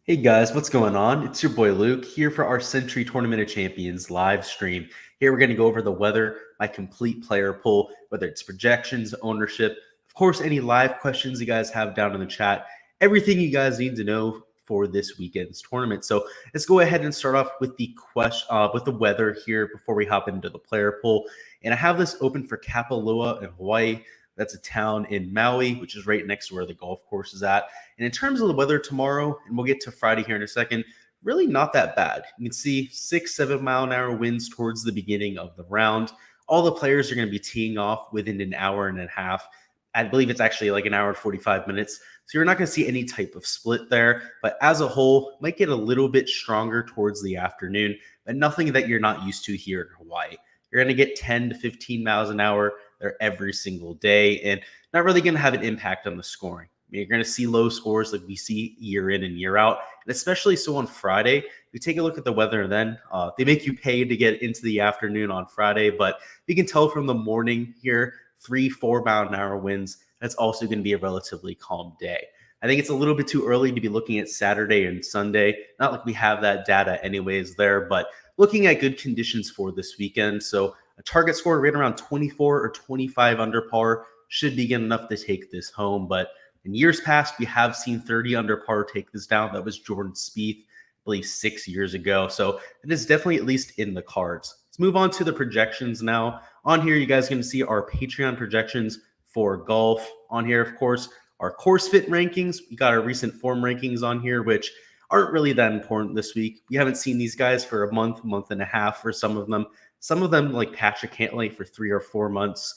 Hey guys, what's going on? It's your boy Luke here for our Sentry Tournament of Champions live stream. Here we're going to go over the weather, my complete player pool, whether it's projections, ownership, of course, any live questions you guys have down in the chat, everything you guys need to know for this weekend's tournament. So let's go ahead and start off with the weather here before we hop into the player pool. And I have this open for Kapalua in Hawaii. That's a town in Maui, which is right next to where the golf course is at. And in terms of the weather tomorrow, and we'll get to Friday here in a second, really not that bad. You can see 6-7 mile an hour winds towards the beginning of the round. All the players are going to be teeing off within an hour and a half. I believe it's actually like an hour and 45 minutes. So you're not going to see any type of split there. But as a whole, might get a little bit stronger towards the afternoon, but nothing that you're not used to here in Hawaii. You're going to get 10 to 15 miles an hour there every single day, and not really going to have an impact on the scoring. I mean, you're going to see low scores like we see year in and year out, and especially so on Friday. If you take a look at the weather then, they make you pay to get into the afternoon on Friday, but you can tell from the morning here, 3-4 mile an hour winds, that's also going to be a relatively calm day. I think it's a little bit too early to be looking at Saturday and Sunday. Not like we have that data anyways there, but looking at good conditions for this weekend. So a target score right around 24 or 25 under par should be good enough to take this home. But in years past, we have seen 30 under par take this down. That was Jordan Spieth, I believe 6 years ago. So it is definitely at least in the cards. Let's move on to the projections now. On here, you guys are going to see our Patreon projections for golf. On here, of course, our course fit rankings. We got our recent form rankings on here, which aren't really that important this week. We haven't seen these guys for a month and a half for some of them. Some of them, like Patrick Cantlay, for 3 or 4 months.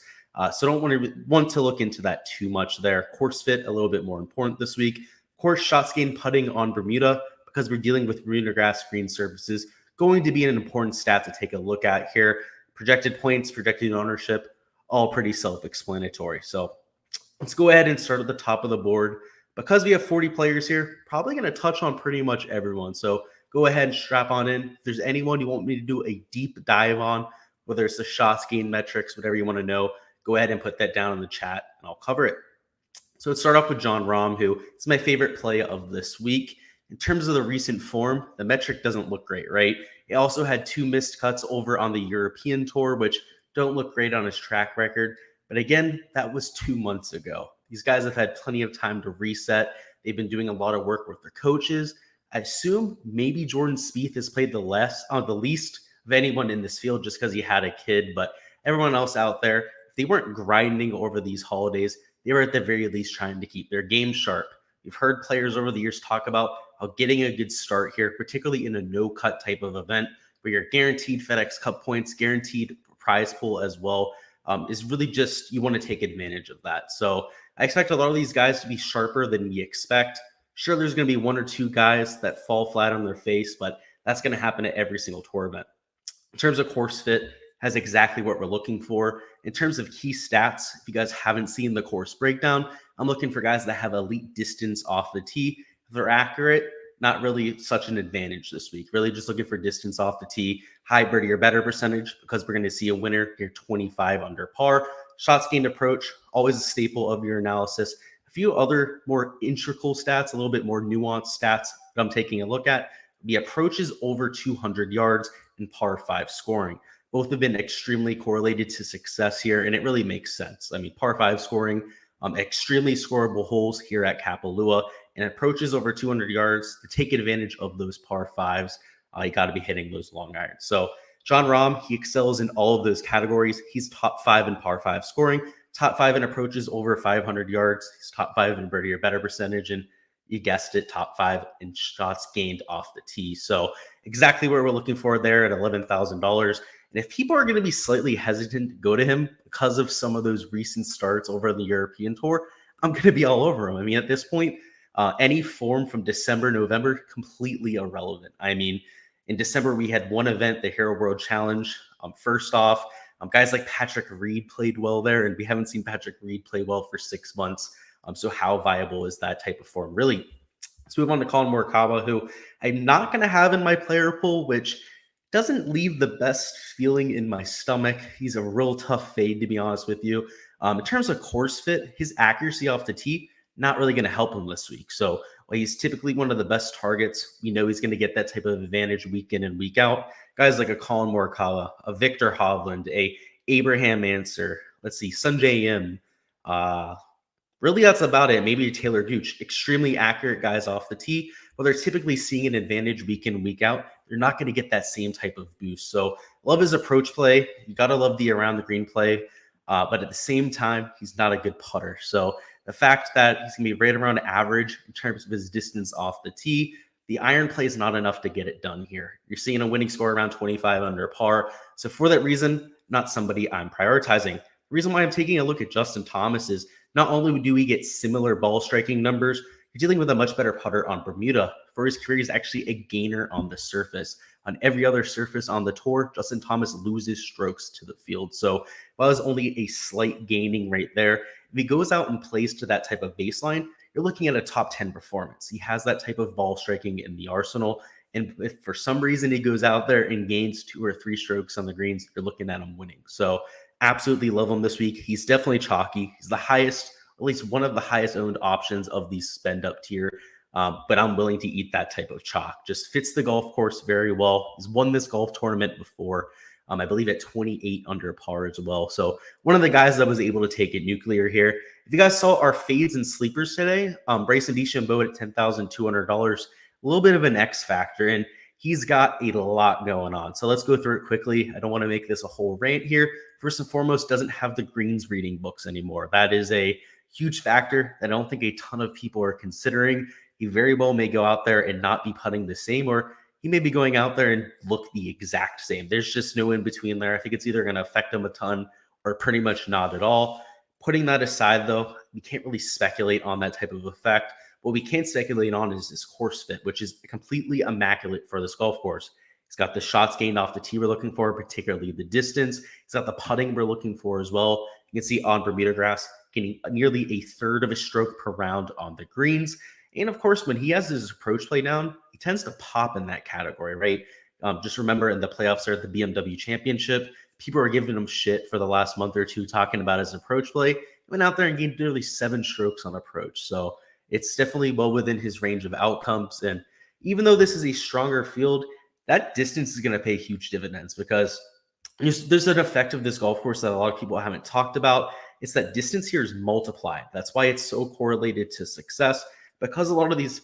So don't want to look into that too much there. Course fit, a little bit more important this week. Of course, shots gained putting on Bermuda, because we're dealing with Bermuda grass green surfaces, going to be an important stat to take a look at here. Projected points, projected ownership, all pretty self-explanatory. So let's go ahead and start at the top of the board. Because we have 40 players here, probably going to touch on pretty much everyone. So go ahead and strap on in. If there's anyone you want me to do a deep dive on, whether it's the shots gained metrics, whatever you want to know, go ahead and put that down in the chat and I'll cover it. So let's start off with Jon Rahm, who is my favorite play of this week. In terms of the recent form, the metric doesn't look great, right? He also had 2 missed cuts over on the European Tour, which don't look great on his track record. But again, that was 2 months ago. These guys have had plenty of time to reset. They've been doing a lot of work with their coaches. I assume maybe Jordan Spieth has played the least of anyone in this field just because he had a kid. But everyone else out there, if they weren't grinding over these holidays, they were at the very least trying to keep their game sharp. We've heard players over the years talk about how getting a good start here, particularly in a no-cut type of event where you're guaranteed FedEx Cup points, guaranteed prize pool as well, is really just, you want to take advantage of that. So I expect a lot of these guys to be sharper than we expect. Sure, there's going to be 1 or 2 guys that fall flat on their face, but that's going to happen at every single tour event. In terms of course fit, has exactly what we're looking for. In terms of key stats, if you guys haven't seen the course breakdown, I'm looking for guys that have elite distance off the tee. If they're accurate, not really such an advantage this week. Really just looking for distance off the tee, high birdie or better percentage, because we're going to see a winner here 25 under par. Shots gained approach, always a staple of your analysis. A few other more integral stats, a little bit more nuanced stats that I'm taking a look at. The approach is over 200 yards and par 5 scoring. Both have been extremely correlated to success here, and it really makes sense. I mean, par 5 scoring, extremely scoreable holes here at Kapalua, and approaches over 200 yards. To take advantage of those par 5s, you got to be hitting those long irons. So Jon Rahm, he excels in all of those categories. He's top 5 in par 5 scoring, top 5 in approaches over 500 yards. He's top 5 in birdie or better percentage, and you guessed it, top 5 in shots gained off the tee. So exactly what we're looking for there at $11,000. And if people are going to be slightly hesitant to go to him because of some of those recent starts over the European Tour, I'm going to be all over him. I mean, at this point, any form from December, November, completely irrelevant. I mean, in December, we had one event, the Hero World Challenge. First off, guys like Patrick Reed played well there, and we haven't seen Patrick Reed play well for 6 months. So how viable is that type of form? Really, let's move on to Colin Morikawa, who I'm not going to have in my player pool, which doesn't leave the best feeling in my stomach. He's a real tough fade, to be honest with you. In terms of course fit, his accuracy off the tee, not really going to help him this week. So while he's typically one of the best targets, we know he's going to get that type of advantage week in and week out. Guys like a Colin Morikawa, a Victor Hovland, a Abraham Answer, let's see, Sanjay Im, really, that's about it. Maybe Taylor Gooch, extremely accurate guys off the tee, but they're typically seeing an advantage week in, week out. They're not going to get that same type of boost. So love his approach play. You got to love the around the green play. But at the same time, he's not a good putter. So the fact that he's going to be right around average in terms of his distance off the tee, the iron play is not enough to get it done here. You're seeing a winning score around 25 under par. So for that reason, not somebody I'm prioritizing. The reason why I'm taking a look at Justin Thomas is not only do we get similar ball striking numbers, you're dealing with a much better putter on Bermuda. For his career, he's actually a gainer on the surface. On every other surface on the tour, Justin Thomas loses strokes to the field. So while it's only a slight gaining right there, if he goes out and plays to that type of baseline, you're looking at a top 10 performance. He has that type of ball striking in the arsenal. And if for some reason he goes out there and gains 2 or 3 strokes on the greens, you're looking at him winning. So absolutely love him this week. He's definitely chalky. He's the highest, at least one of the highest owned options of the spend up tier. But I'm willing to eat that type of chalk. Just fits the golf course very well. He's won this golf tournament before, I believe at 28 under par as well. So one of the guys that was able to take it nuclear here. If you guys saw our fades and sleepers today, Bryson DeChambeau at $10,200, a little bit of an X factor, and he's got a lot going on. So let's go through it quickly. I don't want to make this a whole rant here. First and foremost, doesn't have the greens reading books anymore. That is a huge factor that I don't think a ton of people are considering. He very well may go out there and not be putting the same, or he may be going out there and look the exact same. There's just no in between there. I think it's either going to affect him a ton or pretty much not at all. Putting that aside, though, we can't really speculate on that type of effect. What we can speculate on is his course fit, which is completely immaculate for this golf course. He's got the shots gained off the tee we're looking for, particularly the distance. He's got the putting we're looking for as well. You can see on Bermuda grass, getting nearly a third of a stroke per round on the greens. And of course, when he has his approach play down, he tends to pop in that category, right? Just remember in the playoffs there at the BMW Championship, people were giving him shit for the last month or two talking about his approach play. He went out there and gained nearly 7 strokes on approach. So it's definitely well within his range of outcomes. And even though this is a stronger field, that distance is going to pay huge dividends because there's an effect of this golf course that a lot of people haven't talked about. It's that distance here is multiplied. That's why it's so correlated to success. Because a lot of these,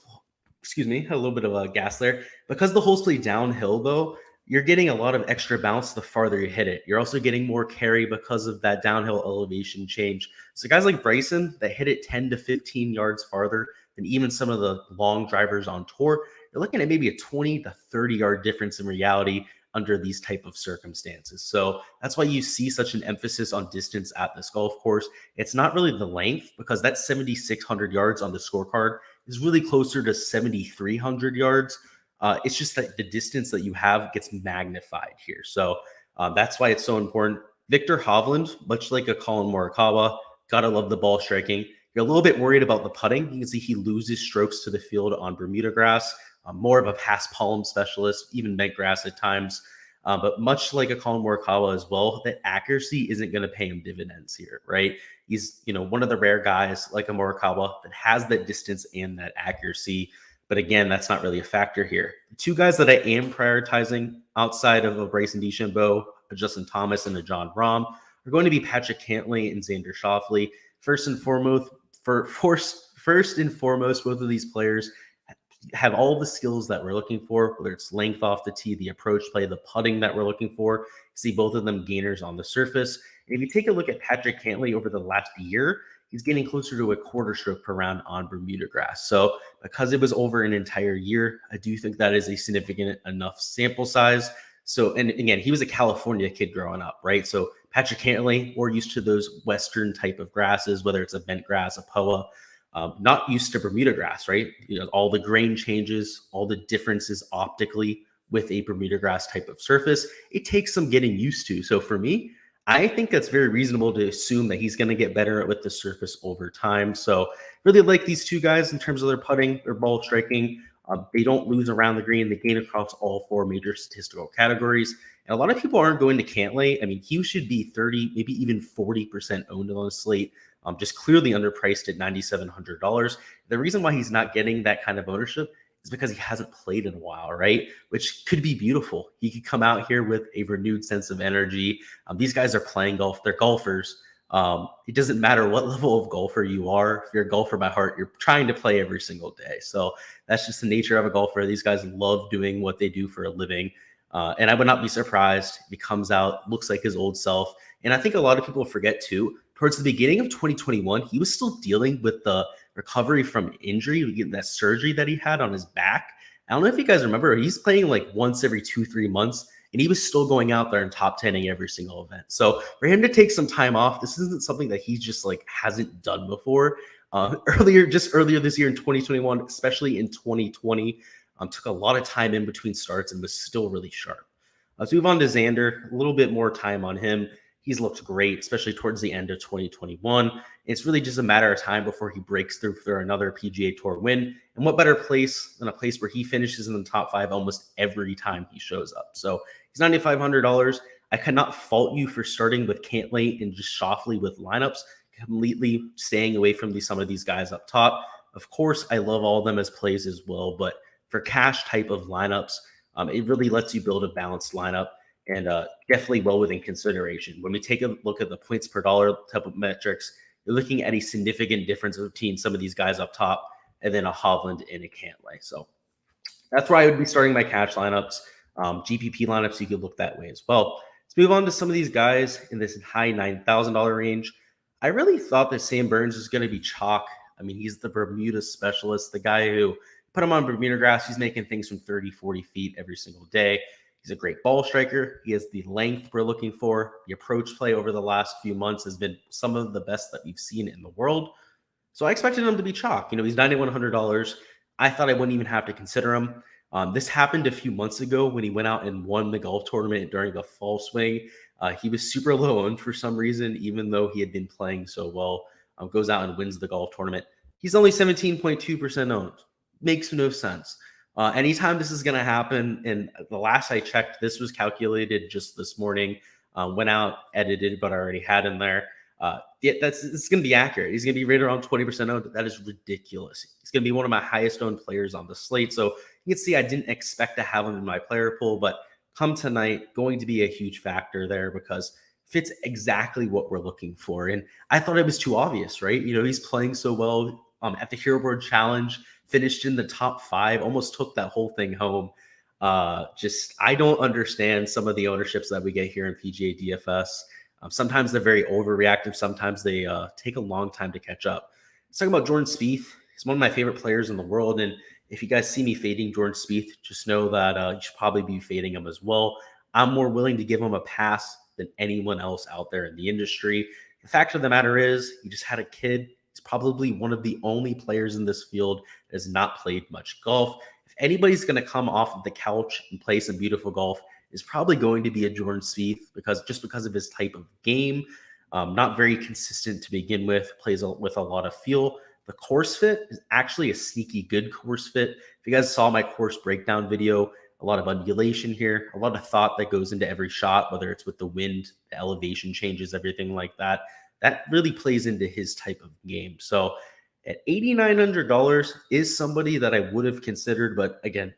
had a little bit of a gas there. Because the holes play downhill, though, you're getting a lot of extra bounce the farther you hit it. You're also getting more carry because of that downhill elevation change. So guys like Bryson that hit it 10 to 15 yards farther than even some of the long drivers on tour, you're looking at maybe a 20 to 30 yard difference in reality under these type of circumstances. So that's why you see such an emphasis on distance at this golf course. It's not really the length, because that 7,600 yards on the scorecard is really closer to 7,300 yards. It's just that the distance that you have gets magnified here. So that's why it's so important. Victor Hovland, much like a Colin Morikawa, gotta love the ball striking. You're a little bit worried about the putting. You can see he loses strokes to the field on Bermuda grass. More of a pass palm specialist, even bent grass at times. But much like a Colin Morikawa as well, that accuracy isn't going to pay him dividends here, right? He's, one of the rare guys like a Morikawa that has that distance and that accuracy. But again, that's not really a factor here. The 2 guys that I am prioritizing outside of a Bryson DeChambeau, a Justin Thomas, and a John Rahm are going to be Patrick Cantlay and Xander Schauffele. First and foremost, both of these players have all the skills that we're looking for, whether it's length off the tee, the approach play, the putting that we're looking for. You see both of them gainers on the surface. And if you take a look at Patrick Cantlay over the last year, he's getting closer to a quarter stroke per round on Bermuda grass. So because it was over an entire year, I do think that is a significant enough sample size. So, and again, he was a California kid growing up, right? So Patrick Cantlay, more used to those Western type of grasses, whether it's a bent grass, a POA, not used to Bermuda grass, right? All the grain changes, all the differences optically with a Bermuda grass type of surface. It takes some getting used to. So for me, I think that's very reasonable to assume that he's going to get better with the surface over time. So really like these 2 guys in terms of their putting, their ball striking. They don't lose around the green. They gain across all 4 major statistical categories. And a lot of people aren't going to Cantlay. I mean, he should be 30, maybe even 40% owned on the slate. just clearly underpriced at $9,700. The reason why he's not getting that kind of ownership is because he hasn't played in a while, right? Which could be beautiful. He could come out here with a renewed sense of energy. These guys are playing golf. They're golfers. It doesn't matter what level of golfer you are. If you're a golfer by heart, you're trying to play every single day. So that's just the nature of a golfer. These guys love doing what they do for a living. And I would not be surprised if he comes out, looks like his old self. And I think a lot of people forget too, towards the beginning of 2021, he was still dealing with the recovery from injury, that surgery that he had on his back. I don't know if you guys remember, he's playing like once every 2-3 months, and he was still going out there and top 10ing every single event. So for him to take some time off, this isn't something that he just like hasn't done before. Earlier this year in 2021, especially in 2020, took a lot of time in between starts and was still really sharp. Let's move on to Xander, a little bit more time on him. He's looked great, especially towards the end of 2021. It's really just a matter of time before he breaks through for another PGA Tour win. And what better place than a place where he finishes in the top 5 almost every time he shows up. So he's $9,500. I cannot fault you for starting with Cantlay and just Schauffele with lineups, completely staying away from some of these guys up top. Of course, I love all of them as plays as well, but for cash type of lineups, it really lets you build a balanced lineup. And definitely well within consideration. When we take a look at the points per dollar type of metrics, you're looking at a significant difference between some of these guys up top and then a Hovland and a Cantlay. So that's where I would be starting my cash lineups. GPP lineups, you could look that way as well. Let's move on to some of these guys in this high $9,000 range. I really thought that Sam Burns is going to be chalk. I mean, he's the Bermuda specialist, the guy who put him on Bermuda grass. He's making things from 30, 40 feet every single day. He's a great ball striker. He has the length we're looking for. The approach play over the last few months has been some of the best that we've seen in the world. So I expected him to be chalk. He's $9,100. I thought I wouldn't even have to consider him. This happened a few months ago when he went out and won the golf tournament during the fall swing. He was super low owned for some reason, even though he had been playing so well. Goes out and wins the golf tournament. He's only 17.2% owned. Makes no sense. Anytime this is going to happen, and the last I checked, this was calculated just this morning, went out, edited, but I already had in there. It's going to be accurate. He's going to be right around 20% owned. That is ridiculous. He's going to be one of my highest owned players on the slate. So you can see I didn't expect to have him in my player pool, but come tonight, going to be a huge factor there because fits exactly what we're looking for. And I thought it was too obvious, right? He's playing so well at the Hero Board Challenge. Finished in the top 5, almost took that whole thing home. I don't understand some of the ownerships that we get here in PGA DFS. Sometimes they're very overreactive. Sometimes they take a long time to catch up. Let's talk about Jordan Spieth. He's one of my favorite players in the world. And if you guys see me fading Jordan Spieth, just know that you should probably be fading him as well. I'm more willing to give him a pass than anyone else out there in the industry. The fact of the matter is, he just had a kid. He's probably one of the only players in this field that has not played much golf. If anybody's going to come off of the couch and play some beautiful golf, it's probably going to be a Jordan Spieth because of his type of game. Not very consistent to begin with, plays with a lot of feel. The course fit is actually a sneaky good course fit. If you guys saw my course breakdown video, a lot of undulation here, a lot of thought that goes into every shot, whether it's with the wind, the elevation changes, everything like that. That really plays into his type of game. So at $8,900 is somebody that I would have considered, but again,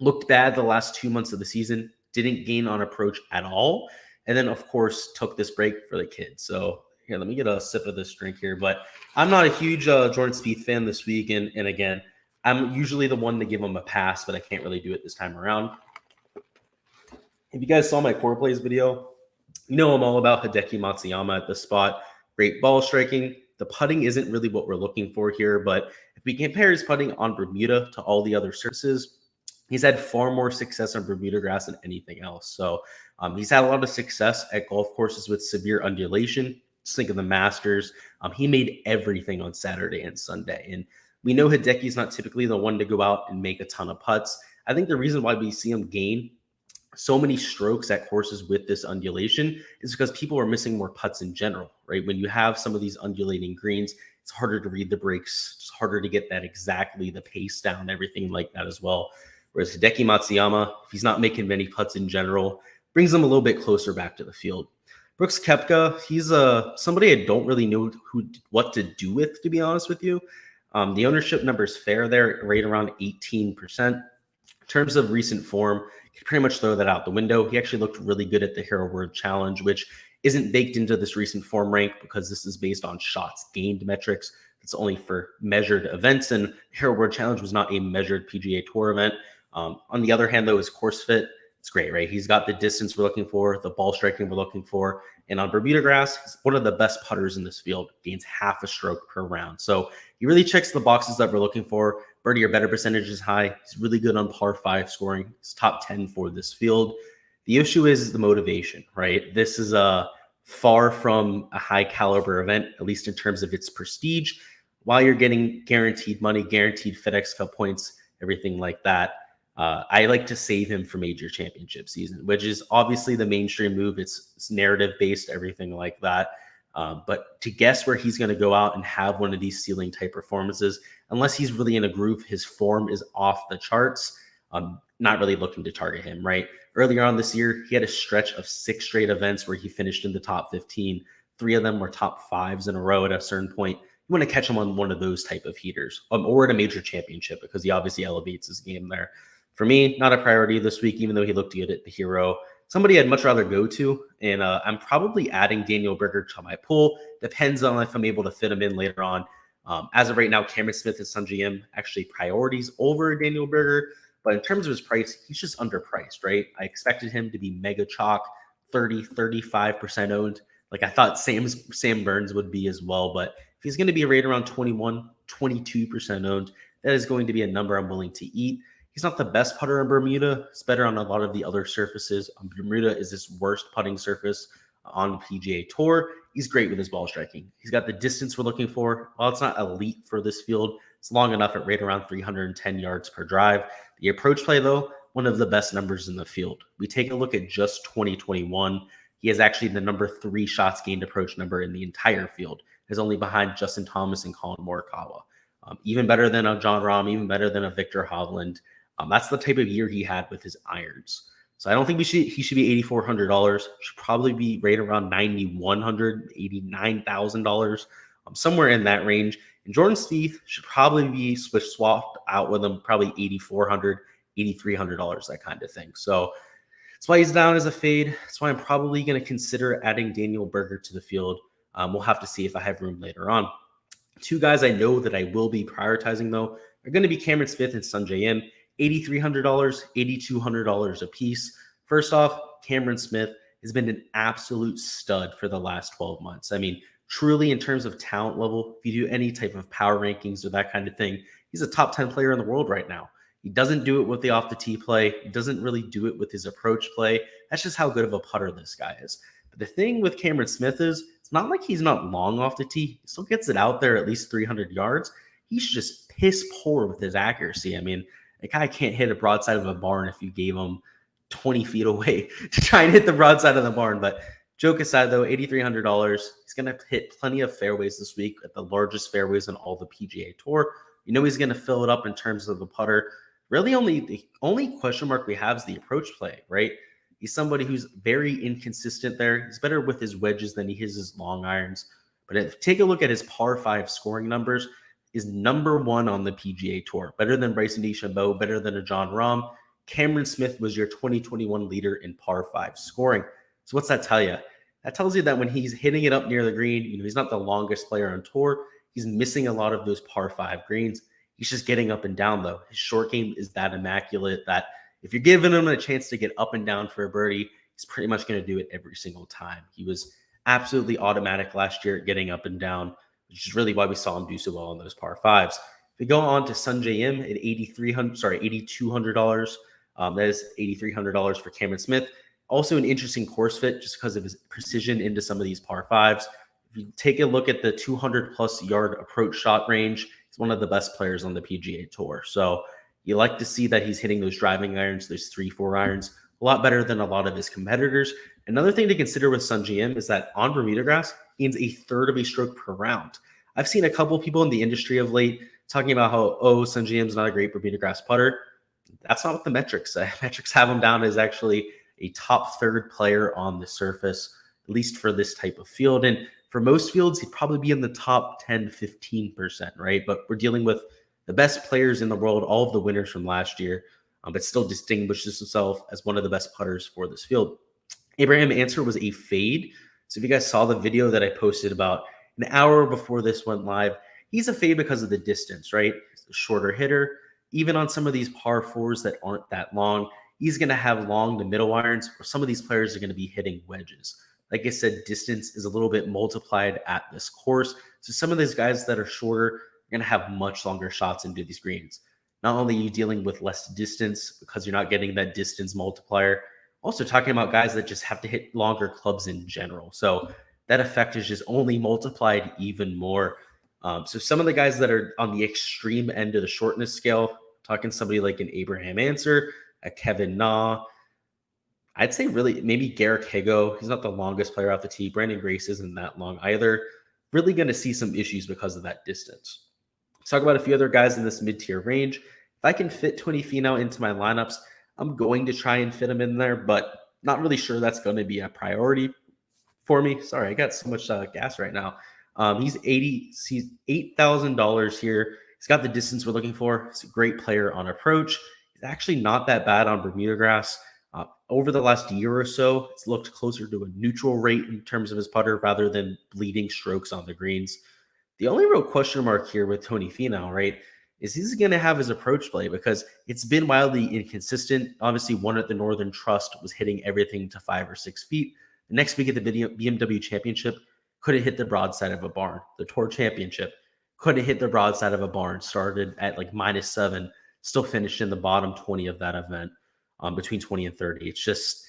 looked bad the last 2 months of the season, didn't gain on approach at all. And then, of course, took this break for the kids. So here, let me get a sip of this drink here. But I'm not a huge Jordan Spieth fan this week. And again, I'm usually the one to give him a pass, but I can't really do it this time around. If you guys saw my core plays video, I'm all about Hideki Matsuyama at this spot. Great ball striking. The putting isn't really what we're looking for here, but if we compare his putting on Bermuda to all the other surfaces, he's had far more success on Bermuda grass than anything else. So he's had a lot of success at golf courses with severe undulation. Just think of the Masters. He made everything on Saturday and Sunday. And we know Hideki's not typically the one to go out and make a ton of putts. I think the reason why we see him gain so many strokes at courses with this undulation is because people are missing more putts in general, right? When you have some of these undulating greens, it's harder to read the breaks. It's harder to get that exactly the pace down, everything like that as well. Whereas Hideki Matsuyama, if he's not making many putts in general, brings them a little bit closer back to the field. Brooks Koepka, he's somebody I don't really know what to do with, to be honest with you. The ownership number is fair there, right around 18%. In terms of recent form, you can pretty much throw that out the window. He actually looked really good at the Hero World Challenge, which isn't baked into this recent form rank because this is based on shots gained metrics. It's only for measured events, and Hero World Challenge was not a measured PGA Tour event. On the other hand, though, his course fit, it's great, right? He's got the distance we're looking for, the ball striking we're looking for, and on Bermuda grass, he's one of the best putters in this field, gains half a stroke per round. So he really checks the boxes that we're looking for. Birdie or better percentage is high. He's really good on par 5 scoring. He's top 10 for this field. The issue is the motivation, right? This is far from a high caliber event, at least in terms of its prestige. While you're getting guaranteed money, guaranteed FedEx Cup points, everything like that, I like to save him for major championship season, which is obviously the mainstream move. It's narrative based, everything like that. But to guess where he's going to go out and have one of these ceiling type performances, unless he's really in a groove, his form is off the charts. I'm not really looking to target him, right? Earlier on this year, he had a stretch of 6 straight events where he finished in the top 15. 3 of them were top 5s in a row at a certain point. You want to catch him on one of those type of heaters, or at a major championship, because he obviously elevates his game there. For me, not a priority this week, even though he looked good at the Hero. Somebody I'd much rather go to, and I'm probably adding Daniel Berger to my pool. Depends on if I'm able to fit him in later on. As of right now, Cameron Smith and Sungjae Im actually priorities over Daniel Berger, but in terms of his price, he's just underpriced, right? I expected him to be mega chalk, 35% owned. Like I thought Sam Burns would be as well, but if he's going to be right around 22% owned, that is going to be a number I'm willing to eat. He's not the best putter on Bermuda. It's better on a lot of the other surfaces. Bermuda is his worst putting surface on the PGA Tour. He's great with his ball striking. He's got the distance we're looking for. While it's not elite for this field, it's long enough at right around 310 yards per drive. The approach play, though, one of the best numbers in the field. We take a look at just 2021. He has actually the number 3 shots gained approach number in the entire field. He's only behind Justin Thomas and Colin Morikawa. Even better than a Jon Rahm, even better than a Victor Hovland. That's the type of year he had with his irons. So I don't think he should be $8,400. Should probably be right around $9,100, $89,000, somewhere in that range. And Jordan Spieth should probably be swapped out with him, probably $8,400, $8,300, that kind of thing. So that's why he's down as a fade. That's why I'm probably going to consider adding Daniel Berger to the field. We'll have to see if I have room later on. 2 guys I know that I will be prioritizing, though, are going to be Cameron Smith and Sungjae Im. $8,300, $8,200 a piece. First off, Cameron Smith has been an absolute stud for the last 12 months. I mean, truly in terms of talent level, if you do any type of power rankings or that kind of thing, he's a top 10 player in the world right now. He doesn't do it with the off the tee play. He doesn't really do it with his approach play. That's just how good of a putter this guy is. But the thing with Cameron Smith is, it's not like he's not long off the tee. He still gets it out there at least 300 yards. He's just piss poor with his accuracy. I mean, a guy can't hit a broadside of a barn if you gave him 20 feet away to try and hit the broadside of the barn. But joke aside, though, $8,300. He's going to hit plenty of fairways this week at the largest fairways on all the PGA Tour. You know he's going to fill it up in terms of the putter. Really, the only question mark we have is the approach play, right? He's somebody who's very inconsistent there. He's better with his wedges than he is his long irons. But if take a look at his par 5 scoring numbers, is number 1 on the PGA Tour. Better than Bryson DeChambeau, better than a Jon Rahm. Cameron Smith was your 2021 leader in par 5 scoring. So what's that tell you? That tells you that when he's hitting it up near the green, he's not the longest player on tour. He's missing a lot of those par 5 greens. He's just getting up and down, though. His short game is that immaculate that if you're giving him a chance to get up and down for a birdie, he's pretty much going to do it every single time. He was absolutely automatic last year at getting up and down, which is really why we saw him do so well on those par 5s. If we go on to Sungjae Im at $8,200, that is $8,300 for Cameron Smith. Also an interesting course fit just because of his precision into some of these par 5s. If you take a look at the 200-plus yard approach shot range, he's one of the best players on the PGA Tour. So you like to see that he's hitting those driving irons, those 3-4 irons, a lot better than a lot of his competitors. Another thing to consider with Sungjae Im is that on Bermuda grass, he gains a third of a stroke per round. I've seen a couple people in the industry of late talking about how, Sungjae Im's not a great Bermuda grass putter. That's not what the metrics say. Metrics have him down as actually a top 3rd player on the surface. at least for this type of field. And for most fields, he'd probably be in the top 10, 15%, right? But we're dealing with the best players in the world, all of the winners from last year, but still distinguishes himself as one of the best putters for this field. Abraham Ancer was a fade. So if you guys saw the video that I posted about an hour before this went live, he's a fade because of the distance, right? He's a shorter hitter. Even on some of these par fours that aren't that long, he's going to have long to middle irons, or some of these players are going to be hitting wedges. Like I said, distance is a little bit multiplied at this course. So some of these guys that are shorter are going to have much longer shots into these greens. Not only are you dealing with less distance because you're not getting that distance multiplier, also talking about guys that just have to hit longer clubs in general. So that effect is just only multiplied even more. So some of the guys that are on the extreme end of the shortness scale, talking somebody like an Abraham Ancer, a Kevin Na, I'd say really maybe Garrick Higo. He's not the longest player off the tee. Brandon Grace isn't that long either. Really going to see some issues because of that distance. Let's talk about a few other guys in this mid-tier range. If I can fit Tony Finau into my lineups, I'm going to try and fit him in there, but not really sure that's going to be a priority for me. Sorry, I got so much gas right now. He's $8,000 here. He's got the distance we're looking for. He's a great player on approach. He's actually not that bad on Bermuda grass. Over the last year or so, it's looked closer to a neutral rate in terms of his putter rather than bleeding strokes on the greens. The only real question mark here with Tony Finau, right, is he's going to have his approach play because it's been wildly inconsistent. Obviously, one at the Northern Trust was hitting everything to 5 or 6 feet. The next week at the BMW Championship, couldn't hit the broadside of a barn. The Tour Championship, couldn't hit the broadside of a barn. Started at like -7, still finished in the bottom 20 of that event, between 20 and 30. It's just,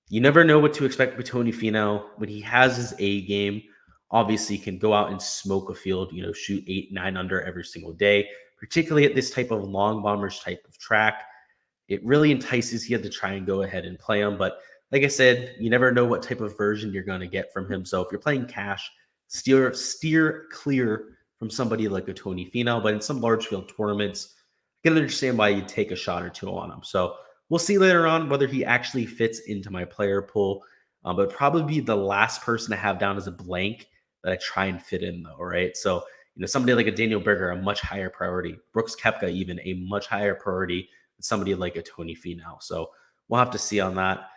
you never know what to expect with Tony Finau. When he has his A game, obviously can go out and smoke a field, shoot 8, 9 under every single day, particularly at this type of long bombers type of track. It really entices you to try and go ahead and play him. But like I said, you never know what type of version you're going to get from him. So if you're playing cash, steer clear from somebody like a Tony Finau. But in some large field tournaments, I can understand why you'd take a shot or two on him. So we'll see later on whether he actually fits into my player pool. But probably be the last person to have down as a blank that I try and fit in, though, right? So, somebody like a Daniel Berger, a much higher priority. Brooks Koepka, even a much higher priority than somebody like a Tony Finau. So we'll have to see on that.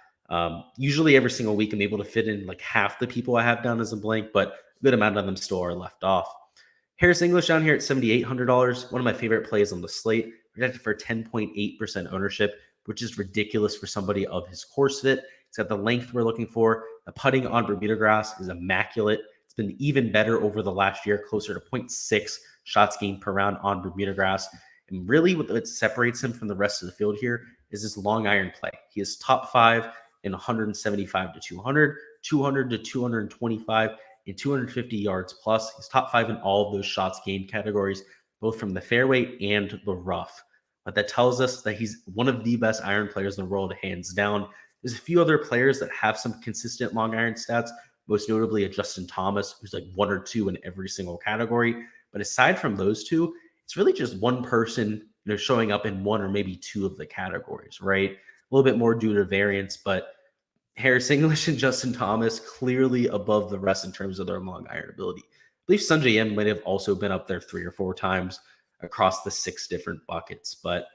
Usually every single week I'm able to fit in like half the people I have down as a blank, but a good amount of them still are left off. Harris English down here at $7,800. One of my favorite plays on the slate, projected for 10.8% ownership, which is ridiculous for somebody of his course fit. He's got the length we're looking for. The putting on Bermuda grass is immaculate. It's been even better over the last year, closer to 0.6 shots gained per round on Bermuda grass. And really what separates him from the rest of the field here is his long iron play. He is top 5 in 175 to 200, 200 to 225, and 250 yards plus. He's top 5 in all of those shots gained categories, both from the fairway and the rough. But that tells us that he's one of the best iron players in the world, hands down. There's a few other players that have some consistent long iron stats, most notably a Justin Thomas, who's like 1 or 2 in every single category. But aside from those two, it's really just one person, showing up in 1 or maybe 2 of the categories, right? A little bit more due to variance, but Harris English and Justin Thomas clearly above the rest in terms of their long iron ability. I believe Sungjae Im might have also been up there 3 or 4 times across the 6 different buckets. But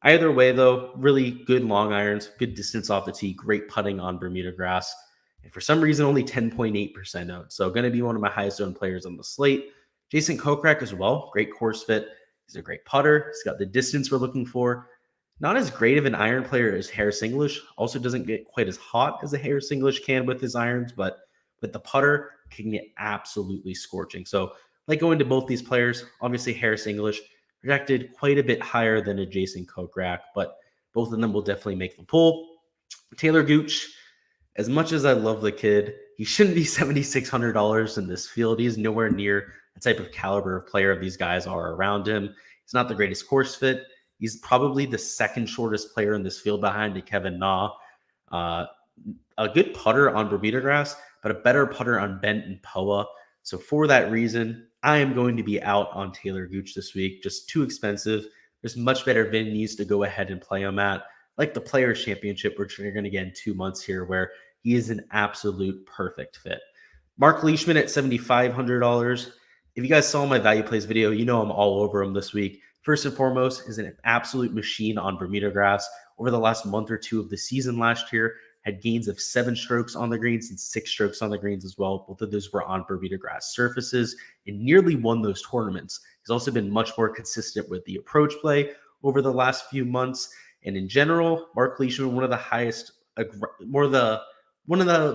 either way, though, really good long irons, good distance off the tee, great putting on Bermuda grass. And for some reason, only 10.8% owned. So going to be one of my highest owned players on the slate. Jason Kokrak as well, great course fit. He's a great putter. He's got the distance we're looking for. Not as great of an iron player as Harris English. Also doesn't get quite as hot as a Harris English can with his irons, but with the putter, can get absolutely scorching. So like going to both these players, obviously Harris English projected quite a bit higher than a Jason Kokrak, but both of them will definitely make the pool. Taylor Gooch, as much as I love the kid, he shouldn't be $7,600 in this field. He's nowhere near the type of caliber of player these guys are around him. He's not the greatest course fit. He's probably the second shortest player in this field behind Kevin Na. A good putter on Bermuda grass, but a better putter on Bent and Poa. So for that reason, I am going to be out on Taylor Gooch this week. Just too expensive. There's much better venues to go ahead and play him at, like the Players Championship, which you're going to get in 2 months here, where he is an absolute perfect fit. Mark Leishman at $7,500. If you guys saw my value plays video, you know I'm all over him this week. First and foremost, is an absolute machine on Bermuda grass. Over the last month or two of the season last year, had gains of 7 strokes on the greens and 6 strokes on the greens as well. Both of those were on Bermuda grass surfaces and nearly won those tournaments. He's also been much more consistent with the approach play over the last few months. And in general, Mark Leishman, one of the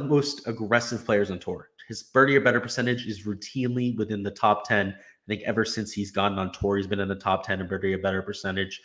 most aggressive players on tour. His birdie or better percentage is routinely within the top 10. I think ever since he's gotten on tour, he's been in the top 10 in birdie or better percentage.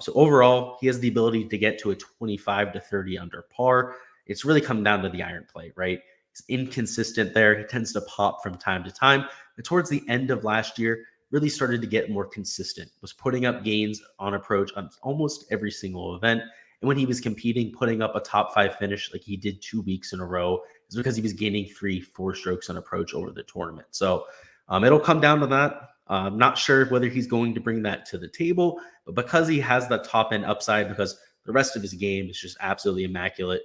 So overall, he has the ability to get to a 25 to 30 under par. It's really come down to the iron play, right? He's inconsistent there. He tends to pop from time to time. But towards the end of last year, really started to get more consistent, was putting up gains on approach on almost every single event. And when he was competing, putting up a top 5 finish like he did 2 weeks in a row, is because he was gaining 3-4 strokes on approach over the tournament. So it'll come down to that. I'm not sure whether he's going to bring that to the table, but because he has that top end upside, because the rest of his game is just absolutely immaculate,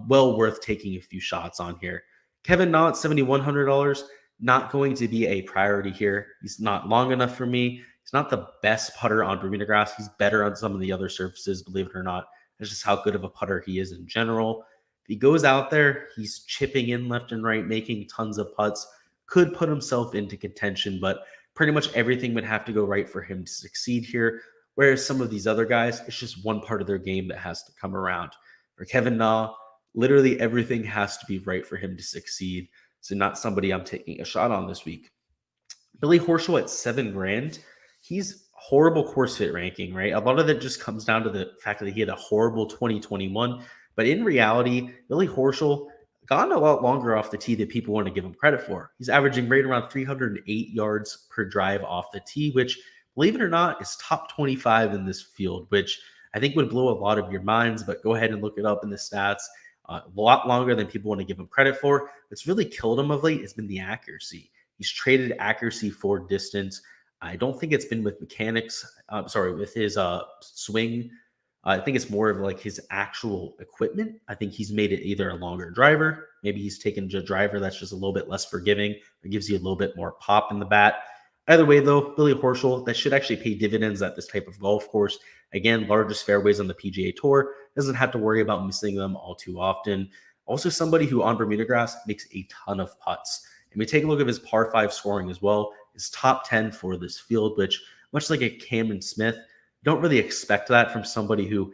well worth taking a few shots on here. Kevin Na at $7,100, not going to be a priority here. He's not long enough for me. He's not the best putter on Bermuda grass. He's better on some of the other surfaces, believe it or not. That's just how good of a putter he is in general. If he goes out there, he's chipping in left and right, making tons of putts, could put himself into contention, but pretty much everything would have to go right for him to succeed here. Whereas some of these other guys, it's just one part of their game that has to come around. For Kevin Na, literally everything has to be right for him to succeed. So not somebody I'm taking a shot on this week. Billy Horschel at $7,000. He's horrible course fit ranking, right? A lot of that just comes down to the fact that he had a horrible 2021. But in reality, Billy Horschel gotten a lot longer off the tee than people want to give him credit for. He's averaging right around 308 yards per drive off the tee, which, believe it or not, is top 25 in this field, which I think would blow a lot of your minds, but go ahead and look it up in the stats. A lot longer than people want to give him credit for. What's really killed him of late has been the accuracy. He's traded accuracy for distance. I don't think it's been with mechanics. With his swing. I think it's more of like his actual equipment. I think he's made it either a longer driver. Maybe he's taken a driver that's just a little bit less forgiving. It gives you a little bit more pop in the bat. Either way, though, Billy Horschel, that should actually pay dividends at this type of golf course. Again, largest fairways on the PGA Tour. Doesn't have to worry about missing them all too often. Also somebody who on Bermuda grass makes a ton of putts. And we take a look at his par 5 scoring as well. His top 10 for this field, which much like a Cameron Smith, don't really expect that from somebody who,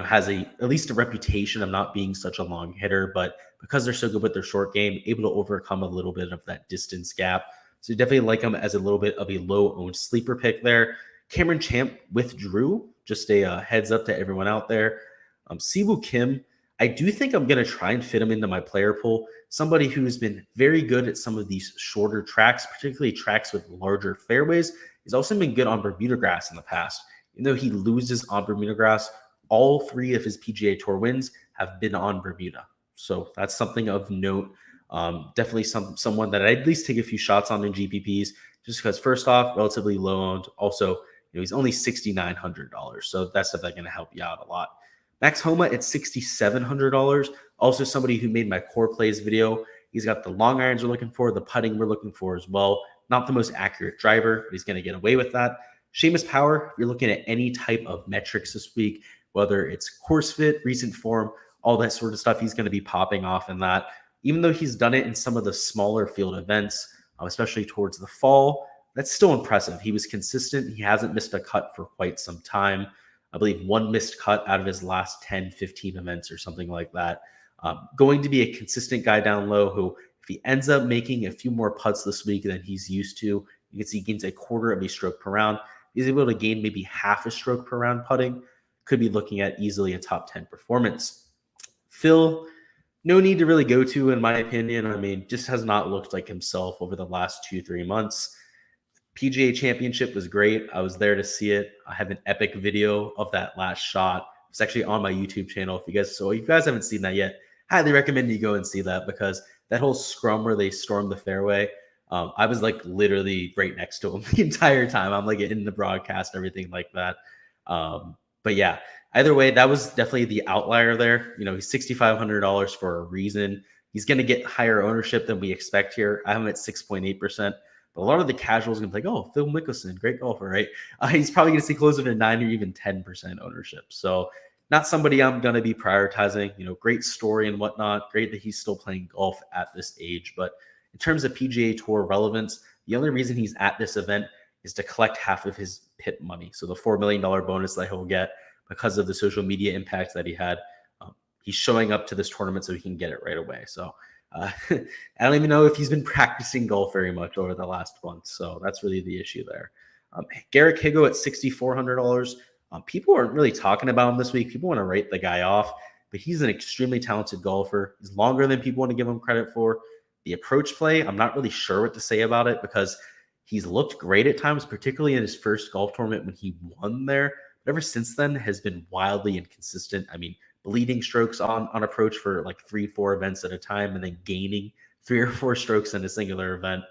has at least a reputation of not being such a long hitter, but because they're so good with their short game, able to overcome a little bit of that distance gap. So you definitely like him as a little bit of a low-owned sleeper pick there. Cameron Champ withdrew. Just a heads up to everyone out there. Cebu Kim, I do think I'm going to try and fit him into my player pool. Somebody who's been very good at some of these shorter tracks, particularly tracks with larger fairways. He's also been good on Bermuda grass in the past. Even though he loses on Bermuda grass, all 3 of his PGA Tour wins have been on Bermuda. So that's something of note. Definitely someone that I'd at least take a few shots on in GPPs, just because first off, relatively low owned. Also, he's only $6,900. So that's definitely going to help you out a lot. Max Homa at $6,700. Also somebody who made my core plays video. He's got the long irons we're looking for, the putting we're looking for as well. Not the most accurate driver, but he's going to get away with that. Seamus Power, if you're looking at any type of metrics this week, whether it's course fit, recent form, all that sort of stuff, he's going to be popping off in that. Even though he's done it in some of the smaller field events, especially towards the fall, that's still impressive. He was consistent. He hasn't missed a cut for quite some time. I believe 1 missed cut out of his last 10, 15 events or something like that. Going to be a consistent guy down low who, if he ends up making a few more putts this week than he's used to, you can see he gains a 1/4 of a stroke per round. He's able to gain maybe half a stroke per round putting. Could be looking at easily a top 10 performance. Phil, no need to really go to, in my opinion. I mean, just has not looked like himself over the last 2-3 months. PGA Championship was great. I was there to see it. I have an epic video of that last shot. It's actually on my YouTube channel. If you guys haven't seen that yet, highly recommend you go and see that, because that whole scrum where they stormed the fairway, I was like literally right next to him the entire time. I'm like in the broadcast, everything like that. But yeah, either way, that was definitely the outlier there. He's $6,500 for a reason. He's going to get higher ownership than we expect here. I have him at 6.8%. But a lot of the casuals are going to be like, oh, Phil Mickelson, great golfer, right? He's probably going to see closer to 9 or even 10% ownership. So not somebody I'm going to be prioritizing. Great story and whatnot. Great that he's still playing golf at this age. But in terms of PGA Tour relevance, the only reason he's at this event is to collect half of his PIP money. So the $4 million bonus that he'll get because of the social media impact that he had. He's showing up to this tournament so he can get it right away. So I don't even know if he's been practicing golf very much over the last month. So that's really the issue there. Garrett Higo at $6,400. People aren't really talking about him this week. People want to write the guy off, but he's an extremely talented golfer. He's longer than people want to give him credit for. The approach play, I'm not really sure what to say about it because he's looked great at times, particularly in his first golf tournament when he won there. But ever since then has been wildly inconsistent. I mean, bleeding strokes on approach for like 3-4 events at a time and then gaining 3 or 4 strokes in a singular event.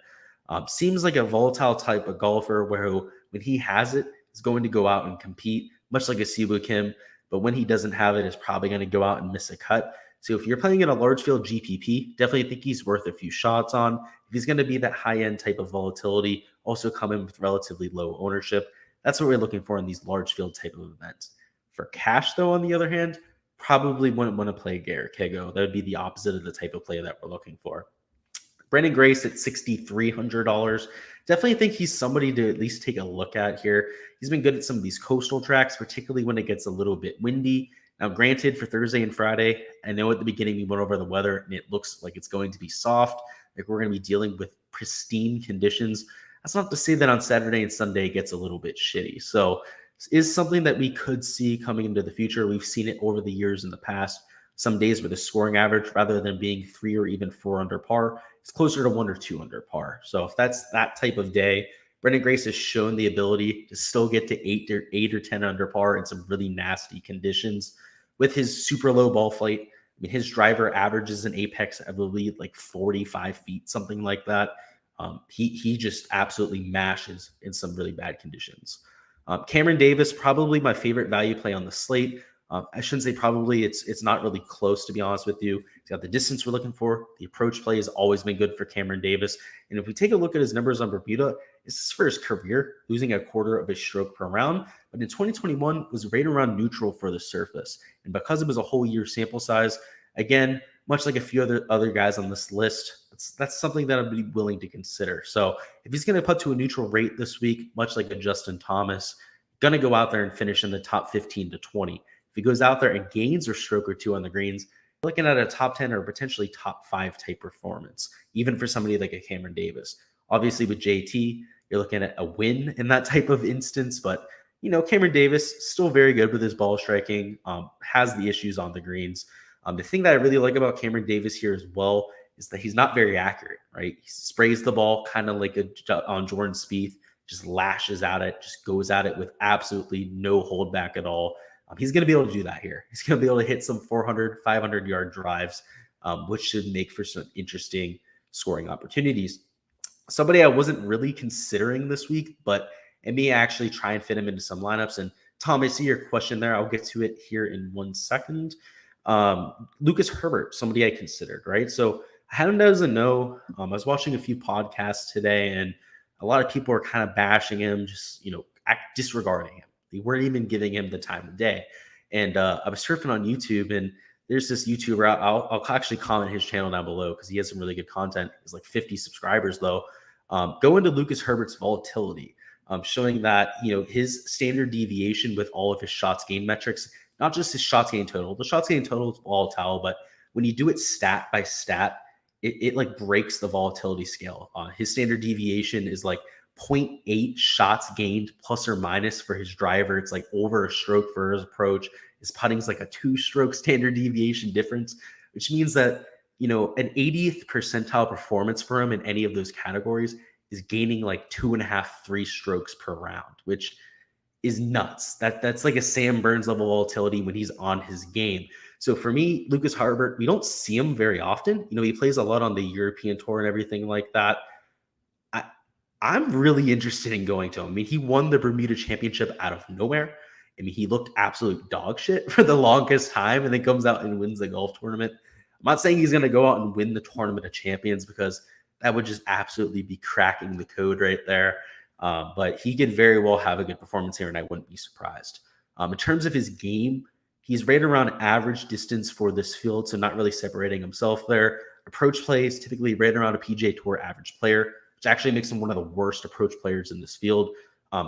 Seems like a volatile type of golfer where when he has it, he's going to go out and compete, much like a Cebu Kim. But when he doesn't have it, is probably going to go out and miss a cut. So if you're playing in a large field GPP, definitely think he's worth a few shots on. If he's going to be that high-end type of volatility, also come in with relatively low ownership, that's what we're looking for in these large field type of events. For cash, though, on the other hand, probably wouldn't want to play Garrett Higo. That would be the opposite of the type of play that we're looking for. Brandon Grace at $6,300. Definitely think he's somebody to at least take a look at here. He's been good at some of these coastal tracks, particularly when it gets a little bit windy. Now, granted, for Thursday and Friday, I know at the beginning we went over the weather and it looks like it's going to be soft, like we're going to be dealing with pristine conditions. That's not to say that on Saturday and Sunday it gets a little bit shitty. So this is something that we could see coming into the future. We've seen it over the years in the past. Some days where the scoring average, rather than being 3 or even 4 under par, it's closer to 1 or 2 under par. So if that's that type of day, Brandon Grace has shown the ability to still get to 8 or 10 under par in some really nasty conditions. With his super low ball flight, I mean, his driver averages an apex, I believe, like 45 feet, something like that. He just absolutely mashes in some really bad conditions. Cameron Davis, probably my favorite value play on the slate. I shouldn't say probably. It's not really close, to be honest with you. He's got the distance we're looking for. The approach play has always been good for Cameron Davis. And if we take a look at his numbers on Bermuda, this is for his career, losing 1/4 of his stroke per round. But in 2021, was right around neutral for the surface. And because it was a whole year sample size, again, much like a few other guys on this list, that's something that I'd be willing to consider. So if he's going to put to a neutral rate this week, much like a Justin Thomas, going to go out there and finish in the top 15 to 20. If he goes out there and gains a stroke or 2 on the greens, looking at a top 10 or potentially top 5 type performance, even for somebody like a Cameron Davis. Obviously, with JT, you're looking at a win in that type of instance, but Cameron Davis still very good with his ball striking, has the issues on the greens. The thing that I really like about Cameron Davis here as well is that he's not very accurate, right? He sprays the ball kind of like on Jordan Spieth, just lashes at it, just goes at it with absolutely no holdback at all. He's going to be able to do that here. He's going to be able to hit some 400, 500-yard drives, which should make for some interesting scoring opportunities. Somebody I wasn't really considering this week, but I may actually try and fit him into some lineups. And Tom, I see your question there. I'll get to it here in 1 second. Lucas Herbert, somebody I considered, right? So I had him as a no. I was watching a few podcasts today, and a lot of people are kind of bashing him, just disregarding him. They weren't even giving him the time of day. And I was surfing on YouTube, and there's this YouTuber. I'll actually comment his channel down below because he has some really good content. He's like 50 subscribers though. Go into Lucas Herbert's volatility, showing that his standard deviation with all of his shots gained metrics, not just his shots gained total. The shots gained total is volatile, but when you do it stat by stat, it like breaks the volatility scale. His standard deviation is like 0.8 shots gained plus or minus for his driver. It's like over a stroke for his approach. His putting is like a 2-stroke standard deviation difference, which means that an 80th percentile performance for him in any of those categories is gaining like 2.5, 3 strokes per round, which is nuts. That's like a Sam Burns level volatility when he's on his game. So for me, Lucas Herbert, we don't see him very often. He plays a lot on the European tour and everything like that. I'm really interested in going to him. I mean, he won the Bermuda Championship out of nowhere. I mean, he looked absolute dog shit for the longest time and then comes out and wins the golf tournament. I'm not saying he's going to go out and win the Tournament of Champions because that would just absolutely be cracking the code right there. But he could very well have a good performance here, and I wouldn't be surprised. In terms of his game, he's right around average distance for this field, so not really separating himself there. Approach play is typically right around a PGA Tour average player, which actually makes him one of the worst approach players in this field.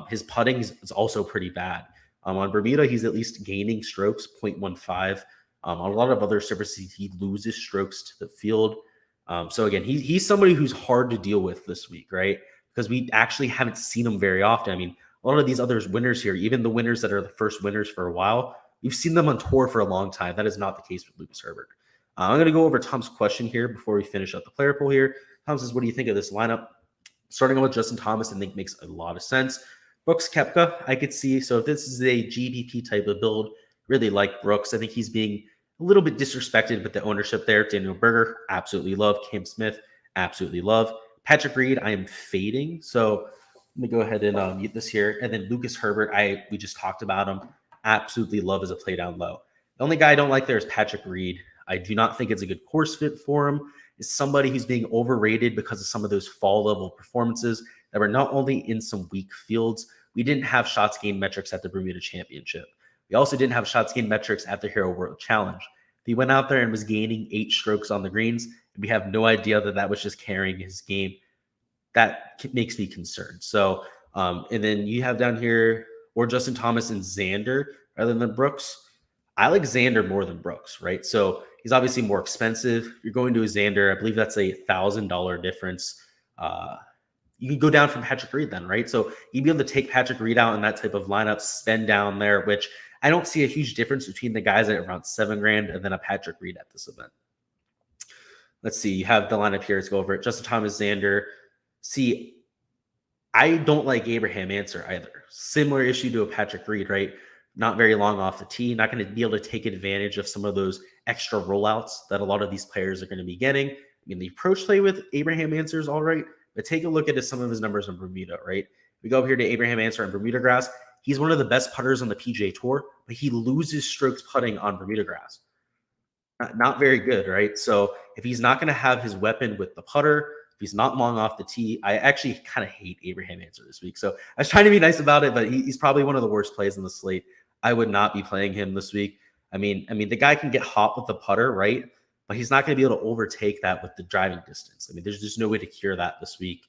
His putting is also pretty bad. On Bermuda, he's at least gaining strokes, 0.15. On a lot of other surfaces, he loses strokes to the field. So again, he's somebody who's hard to deal with this week, right? Because we actually haven't seen him very often. I mean, a lot of these other winners here, even the winners that are the first winners for a while, we've seen them on tour for a long time. That is not the case with Lucas Herbert. I'm going to go over Tom's question here before we finish up the player pool here. Tom says, what do you think of this lineup? Starting with Justin Thomas, I think makes a lot of sense. Brooks Koepka, I could see. So if this is a GPP type of build, really like Brooks. I think he's being a little bit disrespected with the ownership there. Daniel Berger, absolutely love. Cam Smith, absolutely love. Patrick Reed, I am fading. So let me go ahead and mute this here. And then Lucas Herbert, we just talked about him. Absolutely love as a play down low. The only guy I don't like there is Patrick Reed. I do not think it's a good course fit for him. It's somebody who's being overrated because of some of those fall level performances that were not only in some weak fields. We didn't have shots gained metrics at the Bermuda Championship. We also didn't have shots gained metrics at the Hero World Challenge. He went out there and was gaining 8 strokes on the greens, and we have no idea that was just carrying his game. That makes me concerned. So, and then you have down here, or Justin Thomas and Xander rather than Brooks. I like Xander more than Brooks, right? So he's obviously more expensive. You're going to a Xander. I believe that's a $1,000 difference. You can go down from Patrick Reed then, right? So you'd be able to take Patrick Reed out in that type of lineup, spend down there, which I don't see a huge difference between the guys at around $7,000 and then a Patrick Reed at this event. Let's see. You have the lineup here. Let's go over it. Justin Thomas, Xander. See, I don't like Abraham Answer either. Similar issue to a Patrick Reed, right? Not very long off the tee, not going to be able to take advantage of some of those extra rollouts that a lot of these players are going to be getting. I mean, the approach play with Abraham Answer is all right, but take a look at some of his numbers on Bermuda, right? We go up here to Abraham Answer on Bermuda grass. He's one of the best putters on the PGA Tour, but he loses strokes putting on Bermuda grass. Not very good, right? So if he's not going to have his weapon with the putter, if he's not long off the tee, I actually kind of hate Abraham Answer this week. So I was trying to be nice about it, but he's probably one of the worst plays in the slate. I would not be playing him this week. I mean, the guy can get hot with the putter, right? But he's not going to be able to overtake that with the driving distance. I mean, there's just no way to cure that this week.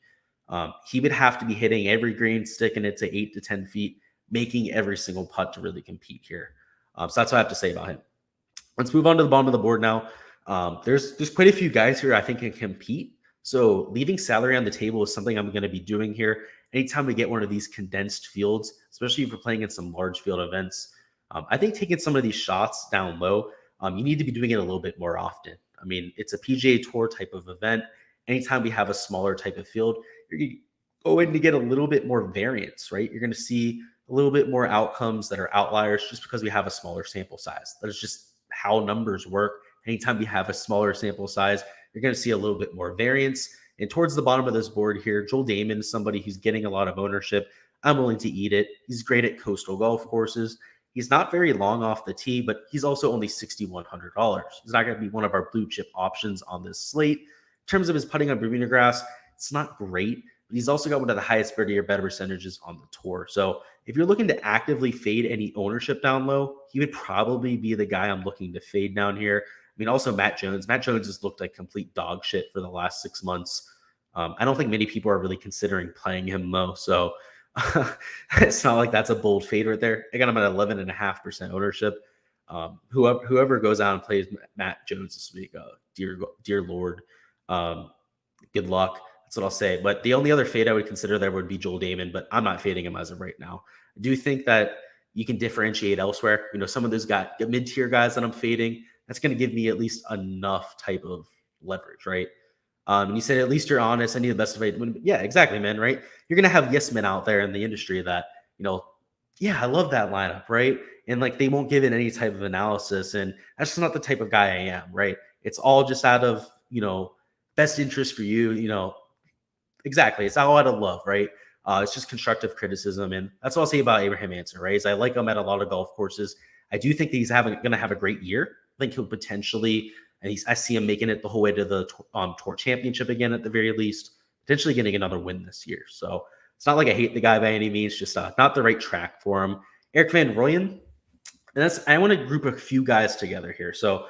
He would have to be hitting every green, sticking it to 8 to 10 feet, making every single putt to really compete here. So that's what I have to say about him. Let's move on to the bottom of the board now. There's quite a few guys here I think can compete. So leaving salary on the table is something I'm going to be doing here. Anytime we get one of these condensed fields, especially if we're playing in some large field events, I think taking some of these shots down low, you need to be doing it a little bit more often. I mean, it's a PGA Tour type of event. Anytime we have a smaller type of field, you're going to get a little bit more variance, right? You're going to see a little bit more outcomes that are outliers just because we have a smaller sample size. That is just how numbers work. Anytime we have a smaller sample size, you're going to see a little bit more variance. And towards the bottom of this board here, Joel Damon is somebody who's getting a lot of ownership. I'm willing to eat it. He's great at coastal golf courses. He's not very long off the tee, but he's also only $6,100. He's not going to be one of our blue chip options on this slate. In terms of his putting on Bermuda grass, it's not great, but he's also got one of the highest birdie or better percentages on the tour. So if you're looking to actively fade any ownership down low, he would probably be the guy I'm looking to fade down here. I mean, also Matt Jones. Matt Jones has looked like complete dog shit for the last 6 months. I don't think many people are really considering playing him though. So it's not like that's a bold fade right there. I got him at 11.5% ownership. Whoever goes out and plays Matt Jones this week, dear Lord, good luck. That's what I'll say. But the only other fade I would consider there would be Joel Damon, but I'm not fading him as of right now. I do think that you can differentiate elsewhere. You know, some of those mid-tier guys that I'm fading, that's going to give me at least enough type of leverage, right? And you said, at least you're honest. I need the best of it. Yeah, exactly, man, right? You're going to have yes men out there in the industry that, yeah, I love that lineup, right? And like, they won't give it any type of analysis. And that's just not the type of guy I am, right? It's all just out of, best interest for you, exactly. It's all out of love, right? It's just constructive criticism. And that's what I'll say about Abraham Ancer, right? Is I like him at a lot of golf courses. I do think that he's going to have a great year. I think he'll potentially, and I see him making it the whole way to the Tour Championship again at the very least, potentially getting another win this year. So it's not like I hate the guy by any means, just not the right track for him. Erik van Rooyen, and I want to group a few guys together here. So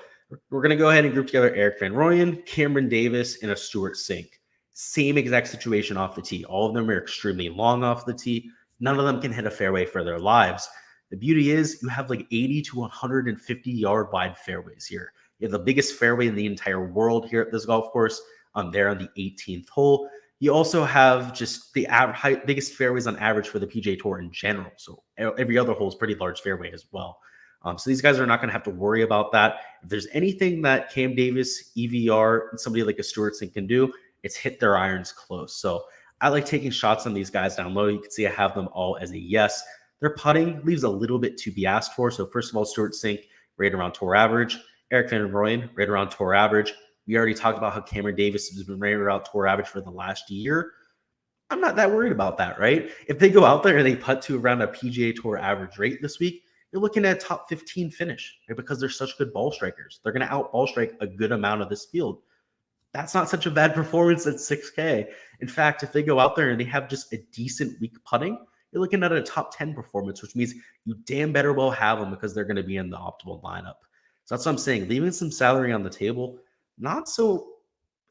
we're going to go ahead and group together Erik van Rooyen, Cameron Davis, and a Stuart Sink. Same exact situation off the tee. All of them are extremely long off the tee. None of them can hit a fairway for their lives. The beauty is you have like 80 to 150 yard wide fairways here. You have the biggest fairway in the entire world here at this golf course. There on the 18th hole. You also have just the biggest fairways on average for the PGA Tour in general. So every other hole is pretty large fairway as well. So these guys are not going to have to worry about that. If there's anything that Cam Davis, EVR, and somebody like a Stuart Sink can do, it's hit their irons close. So I like taking shots on these guys down low. You can see I have them all as a yes. Their putting leaves a little bit to be asked for. So first of all, Stuart Sink, right around tour average. Erik van Rooyen, right around tour average. We already talked about how Cameron Davis has been right around tour average for the last year. I'm not that worried about that, right? If they go out there and they putt to around a PGA Tour average rate this week, you're looking at a top 15 finish, right? Because they're such good ball strikers. They're going to out ball strike a good amount of this field. That's not such a bad performance at 6K. In fact, if they go out there and they have just a decent week putting, you're looking at a top 10 performance, which means you damn better well have them because they're going to be in the optimal lineup. So that's what I'm saying. Leaving some salary on the table, not so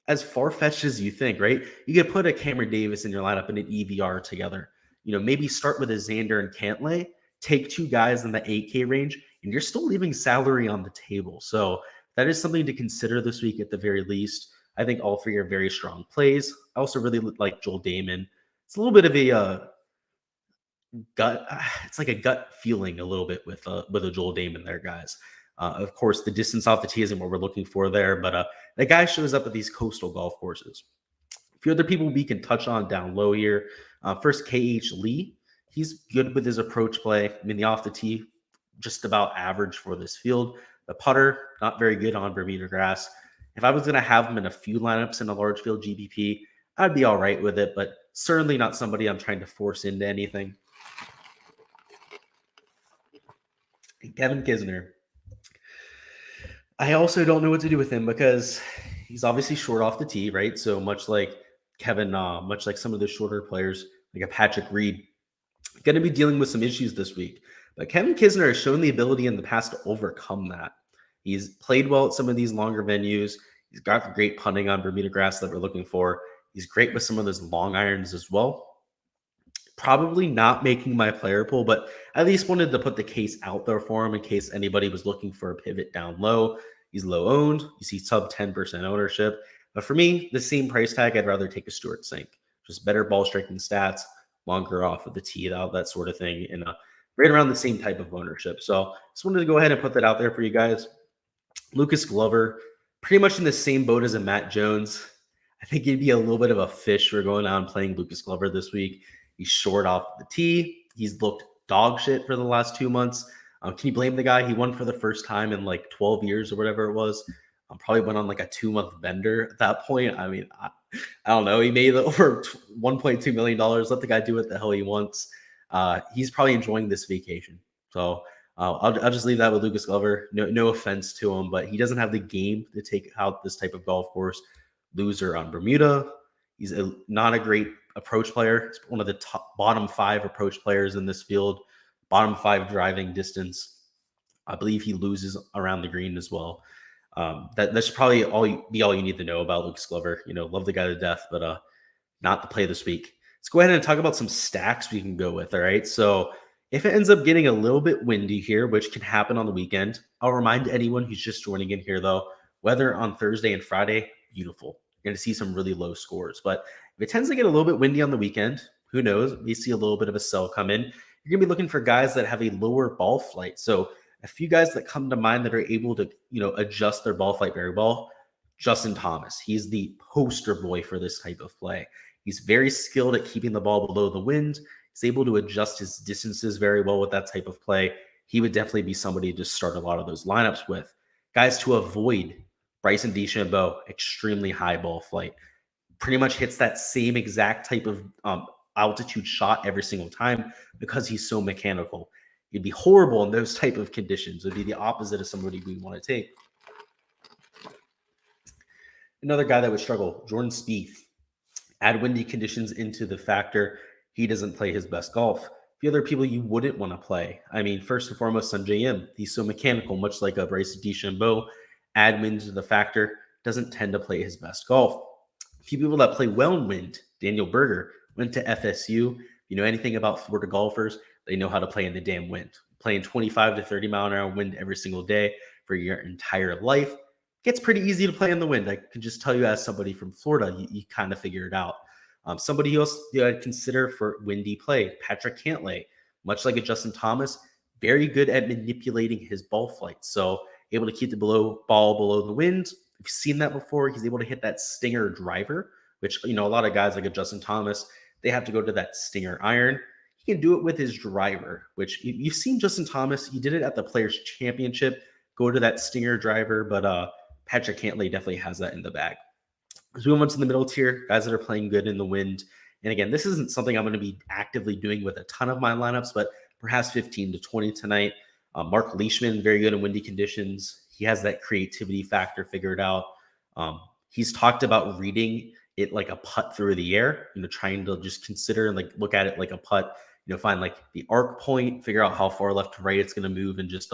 as far-fetched as you think, right? You could put a Cameron Davis in your lineup and an EVR together. Maybe start with a Xander and Cantlay, take two guys in the 8K range, and you're still leaving salary on the table. So that is something to consider this week at the very least. I think all three are very strong plays. I also really like Joel Damon. It's a little bit of a gut. It's like a gut feeling a little bit with a Joel Damon there, guys. Of course, the distance off the tee isn't what we're looking for there, but the guy shows up at these coastal golf courses. A few other people we can touch on down low here. First, KH Lee. He's good with his approach play. I mean, the off the tee, just about average for this field. The putter, not very good on Bermuda grass. If I was going to have him in a few lineups in a large field GPP, I'd be all right with it, but certainly not somebody I'm trying to force into anything. Kevin Kisner. I also don't know what to do with him because he's obviously short off the tee, right? So much like Kevin, much like some of the shorter players, like a Patrick Reed, going to be dealing with some issues this week. But Kevin Kisner has shown the ability in the past to overcome that. He's played well at some of these longer venues. He's got the great putting on Bermuda grass that we're looking for. He's great with some of those long irons as well. Probably not making my player pool, but I at least wanted to put the case out there for him in case anybody was looking for a pivot down low. He's low owned. You see sub 10% ownership. But for me, the same price tag, I'd rather take a Stuart Sink. Just better ball striking stats, longer off of the tee, that sort of thing, and right around the same type of ownership. So just wanted to go ahead and put that out there for you guys. Lucas Glover, pretty much in the same boat as a Matt Jones. I think he'd be a little bit of a fish for going out and playing Lucas Glover this week. He's short off the tee. He's looked dog shit for the last 2 months. Can you blame the guy? He won for the first time in like 12 years or whatever it was. Probably went on like a 2-month bender at that point. I mean, I don't know. He made over $1.2 million. Let the guy do what the hell he wants. He's probably enjoying this vacation. So I'll just leave that with Lucas Glover. No offense to him, but he doesn't have the game to take out this type of golf course. Loser on Bermuda. He's not a great approach player. He's one of the bottom 5 approach players in this field. Bottom 5 driving distance. I believe he loses around the green as well. That's probably all you need to know about Lucas Glover. Love the guy to death, but not the play this week. Let's go ahead and talk about some stacks we can go with. All right. So if it ends up getting a little bit windy here, which can happen on the weekend, I'll remind anyone who's just joining in here, though, weather on Thursday and Friday, beautiful. You're going to see some really low scores. But if it tends to get a little bit windy on the weekend, who knows? We see a little bit of a sell come in. You're going to be looking for guys that have a lower ball flight. So a few guys that come to mind that are able to, adjust their ball flight very well. Justin Thomas. He's the poster boy for this type of play. He's very skilled at keeping the ball below the wind. He's able to adjust his distances very well with that type of play. He would definitely be somebody to start a lot of those lineups with. Guys to avoid: Bryson DeChambeau, extremely high ball flight. Pretty much hits that same exact type of altitude shot every single time because he's so mechanical. He'd be horrible in those type of conditions. It'd be the opposite of somebody we want to take. Another guy that would struggle, Jordan Spieth. Add windy conditions into the factor. He doesn't play his best golf. The other people you wouldn't want to play. I mean, first and foremost, Sungjae Im. He's so mechanical, much like a Bryce DeChambeau. Add wind to the factor. Doesn't tend to play his best golf. A few people that play well in wind. Daniel Berger went to FSU. If you know anything about Florida golfers, they know how to play in the damn wind. Playing 25 to 30 mile an hour wind every single day for your entire life. Gets pretty easy to play in the wind. I can just tell you as somebody from Florida, you kind of figure it out. Somebody else I'd consider for windy play, Patrick Cantlay. Much like a Justin Thomas, very good at manipulating his ball flight. So able to keep the ball below the wind. We've seen that before. He's able to hit that stinger driver, which, a lot of guys like a Justin Thomas, they have to go to that stinger iron. He can do it with his driver, which you've seen Justin Thomas. He did it at the Players Championship, go to that stinger driver, but Patrick Cantlay definitely has that in the bag. As we move on to the middle tier, guys that are playing good in the wind. And again, this isn't something I'm going to be actively doing with a ton of my lineups, but perhaps 15 to 20 tonight. Mark Leishman, very good in windy conditions. He has that creativity factor figured out. He's talked about reading it like a putt through the air, trying to just consider and look at it like a putt, find the arc point, figure out how far left to right it's going to move, and just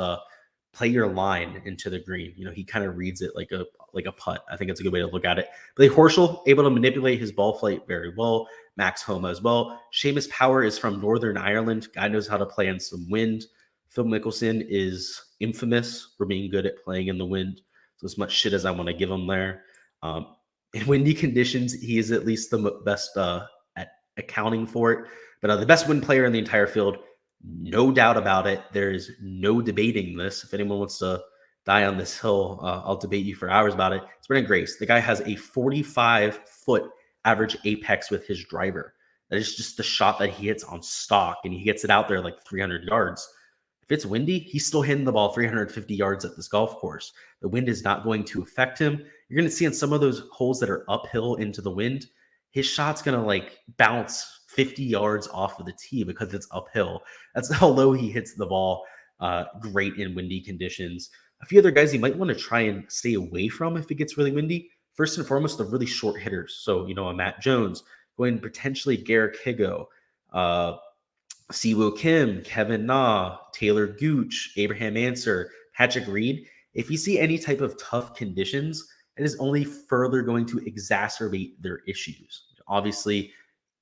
play your line into the green. He kind of reads it like a putt. I think it's a good way to look at it. But Horshaw, able to manipulate his ball flight very well. Max Homa as well. Seamus Power is from Northern Ireland. Guy knows how to play in some wind. Phil Mickelson is infamous for being good at playing in the wind. So as much shit as I want to give him there. In windy conditions, he is at least the best at accounting for it. But the best wind player in the entire field, no doubt about it. There's no debating this. If anyone wants to die on this hill, I'll debate you for hours about it. It's Brendan Grace. The guy has a 45-foot average apex with his driver. That is just the shot that he hits on stock, and he gets it out there 300 yards. If it's windy, he's still hitting the ball 350 yards at this golf course. The wind is not going to affect him. You're going to see in some of those holes that are uphill into the wind, his shot's going to bounce 50 yards off of the tee because it's uphill. That's how low he hits the ball. Great in windy conditions. A few other guys you might want to try and stay away from if it gets really windy. First and foremost, the really short hitters. So, a Matt Jones, going potentially Garrick Higo, Cebu Kim, Kevin Na, Taylor Gooch, Abraham Answer, Patrick Reed. If you see any type of tough conditions, it is only further going to exacerbate their issues. Obviously,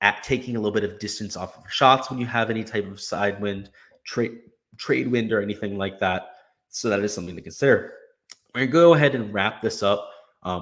at taking a little bit of distance off of shots when you have any type of side wind, trade wind, or anything like that. So that is something to consider. We're going to go ahead and wrap this up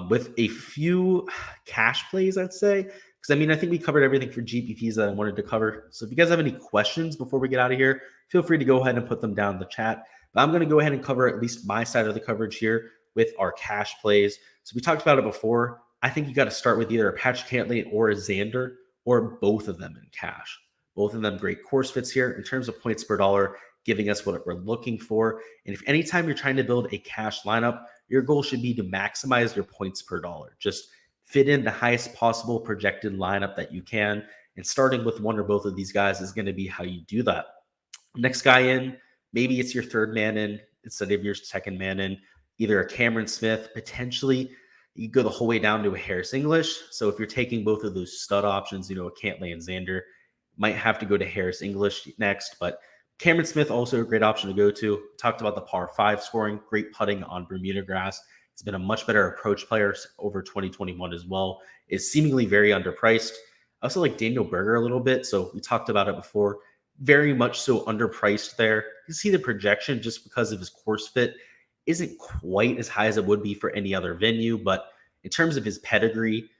with a few cash plays, I'd say. Because, I think we covered everything for GPPs that I wanted to cover. So if you guys have any questions before we get out of here, feel free to go ahead and put them down in the chat. But I'm going to go ahead and cover at least my side of the coverage here with our cash plays. So we talked about it before. I think you got to start with either a Patrick Cantlay or a Xander, or both of them in cash. Both of them great course fits here in terms of points per dollar, giving us what we're looking for. And if anytime you're trying to build a cash lineup, your goal should be to maximize your points per dollar. Just fit in the highest possible projected lineup that you can. And starting with one or both of these guys is going to be how you do that. Next guy in, maybe it's your third man in instead of your second man in. Either a Cameron Smith, potentially you go the whole way down to a Harris English. So if you're taking both of those stud options, a Cantlay and Xander, might have to go to Harris English next. But Cameron Smith, also a great option to go to. Talked about the par 5 scoring, great putting on Bermuda grass. He's been a much better approach player over 2021 as well. Is seemingly very underpriced. I also like Daniel Berger a little bit. So we talked about it before. Very much so underpriced there. You see the projection just because of his course fit isn't quite as high as it would be for any other venue. But in terms of his pedigree,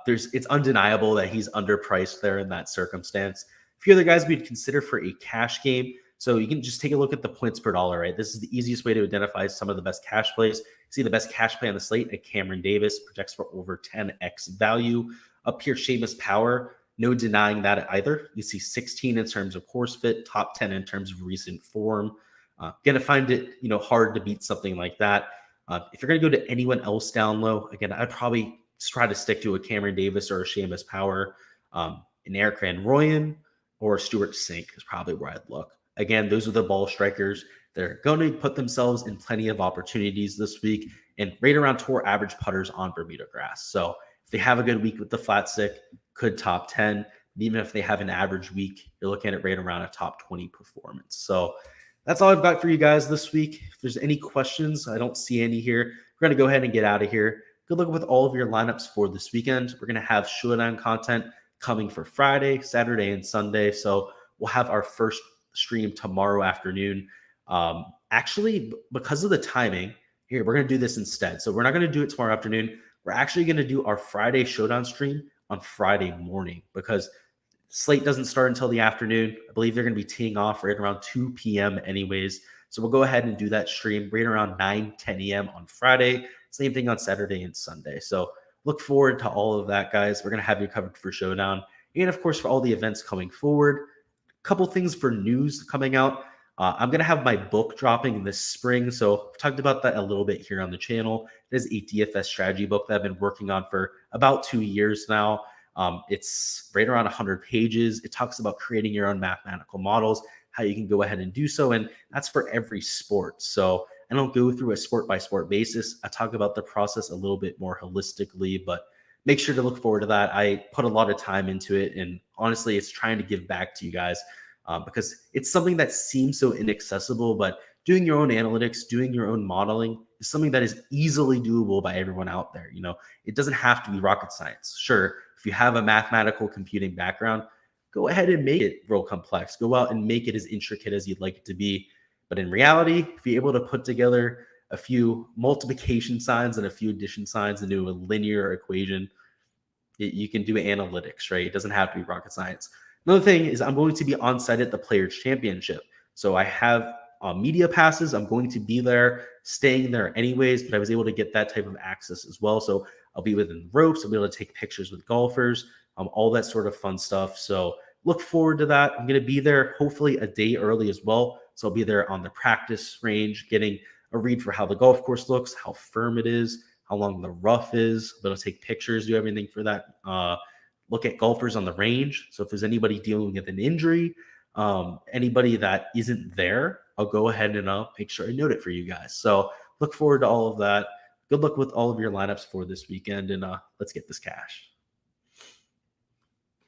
it's undeniable that he's underpriced there in that circumstance. A few other guys we'd consider for a cash game. So you can just take a look at the points per dollar, right? This is the easiest way to identify some of the best cash plays. See the best cash play on the slate at Cameron Davis, projects for over 10x value. Up here, Seamus Power, no denying that either. You see 16 in terms of course fit, top 10 in terms of recent form. Gonna find it, hard to beat something like that. If you're gonna go to anyone else down low, again, I'd probably try to stick to a Cameron Davis or a Seamus Power. an Eric Van Rooyen or Stuart Sink is probably where I'd look. Again, those are the ball strikers. They're going to put themselves in plenty of opportunities this week and right around tour average putters on Bermuda grass. So if they have a good week with the flat stick, could top 10. Even if they have an average week, you're looking at it right around a top 20 performance. So that's all I've got for you guys this week. If there's any questions, I don't see any here. We're going to go ahead and get out of here. Good luck with all of your lineups for this weekend. We're going to have showdown content coming for Friday, Saturday, and Sunday. So we'll have our first stream tomorrow afternoon. Actually, because of the timing, here, we're going to do this instead. So we're not going to do it tomorrow afternoon. We're actually going to do our Friday showdown stream on Friday morning because slate doesn't start until the afternoon. I believe they're going to be teeing off right around 2 p.m. anyways. So we'll go ahead and do that stream right around 9, 10 a.m. on Friday. Same thing on Saturday and Sunday. So look forward to all of that, guys. We're going to have you covered for Showdown. And, of course, for all the events coming forward. A couple things for news coming out. I'm going to have my book dropping this spring. So I've talked about that a little bit here on the channel. It is a DFS strategy book that I've been working on for about 2 years now. It's right around 100 pages. It talks about creating your own mathematical models, how you can go ahead and do so. And that's for every sport. So I don't go through a sport by sport basis. I talk about the process a little bit more holistically, but make sure to look forward to that. I put a lot of time into it. And honestly, it's trying to give back to you guys because it's something that seems so inaccessible, but doing your own analytics, doing your own modeling is something that is easily doable by everyone out there. You know, it doesn't have to be rocket science. Sure, if you have a mathematical computing background, go ahead and make it real complex. Go out and make it as intricate as you'd like it to be. But in reality, if you're able to put together a few multiplication signs and a few addition signs into a linear equation, you can do analytics, right? It doesn't have to be rocket science. Another thing is I'm going to be on site at the Players Championship. So I have media passes. I'm going to be there, staying there anyways, but I was able to get that type of access as well. So I'll be within the ropes. I'll be able to take pictures with golfers, all that sort of fun stuff. So look forward to that. I'm going to be there hopefully a day early as well. So I'll be there on the practice range, getting a read for how the golf course looks, how firm it is, how long the rough is. I'll take pictures, do everything for that. Look at golfers on the range. So if there's anybody dealing with an injury, anybody that isn't there, I'll go ahead and make sure I note it for you guys. So look forward to all of that. Good luck with all of your lineups for this weekend, and let's get this cash.